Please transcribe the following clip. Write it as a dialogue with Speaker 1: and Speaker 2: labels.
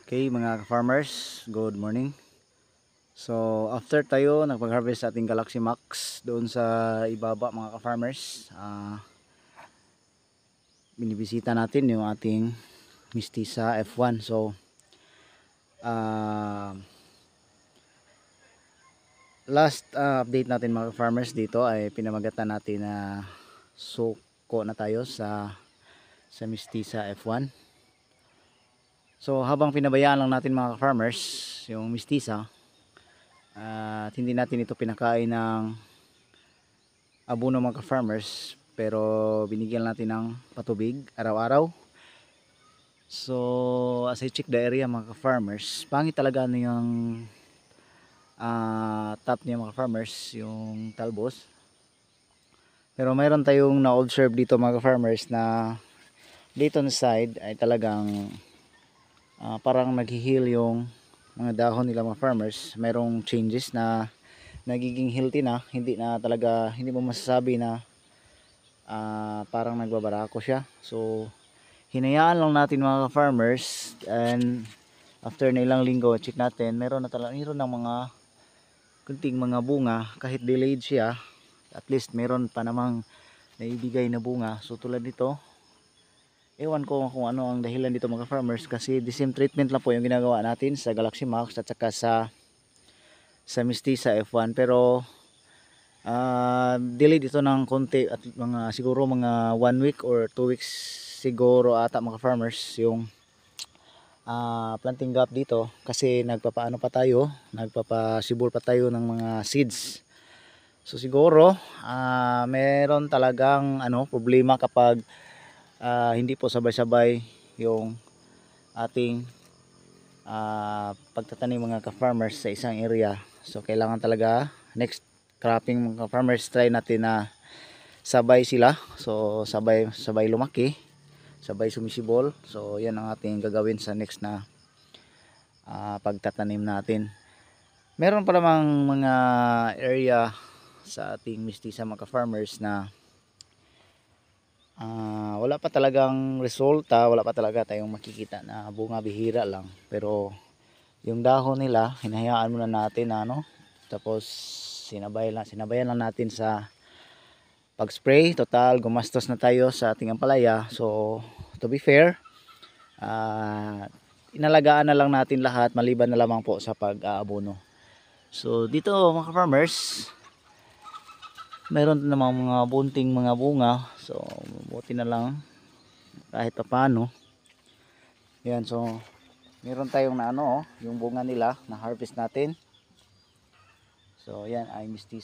Speaker 1: Okay mga farmers, good morning. So after tayo nagpag-harvest sa ating Galaxy Max doon sa ibaba mga ka-farmers, binibisita natin yung ating Mistisa F1. So last update natin mga ka-farmers dito ay pinamagatan natin na suko na tayo sa Mistisa F1. So habang pinabayaan lang natin mga ka-farmers yung Mistisa, at hindi natin ito pinakain ng abono mga farmers, pero binigyan natin ng patubig araw-araw. So as I check the area mga farmers, pangit talaga ano yung top niya mga farmers, yung talbos. Pero mayroon tayong na-observe dito mga farmers na dito na side ay talagang parang nag-heal yung mga dahon nila mga farmers. Mayroong changes na nagiging healthy na, hindi na talaga, hindi mo masasabi na parang nagbabarako siya. So hinayaan lang natin mga farmers, and after na ilang linggo check natin, meron na talaga, meron ng mga kunting mga bunga. Kahit delayed siya, at least meron pa namang naibigay na bunga. So tulad nito, ewan ko kung ano ang dahilan dito mga farmers, kasi the same treatment lang po yung ginagawa natin sa Galaxy Max at saka sa Mistisa F1, pero delayed ito ng konti, at mga siguro mga 1 week or 2 weeks siguro ata mga farmers yung planting gap dito, kasi nagpapaano pa tayo, nagpapasibol pa tayo ng mga seeds. So siguro meron talagang problema kapag hindi po sabay-sabay yung ating pagtatanim mga ka-farmers sa isang area. So kailangan talaga next cropping mga ka-farmers, try natin na sabay sila. So sabay lumaki, sabay sumisibol. So yan ang ating gagawin sa next na pagtatanim natin. Meron pa namang mga area sa ating Mistisa mga ka-farmers na wala pa talagang resulta, wala pa talaga tayong makikita na bunga, bihira lang. Pero yung dahon nila hinahayaan muna natin tapos sinabayan lang natin sa pag-spray. Total gumastos na tayo sa ating ampalaya. So to be fair, inalagaan na lang natin lahat, maliban na lamang po sa pag-aabono. So dito mga farmers, mayroon namang mga bunting mga bunga. So buti na lang kahit pa paano. Yan, so meron tayong na yung bunga nila na harvest natin. So yan ay Mistisa.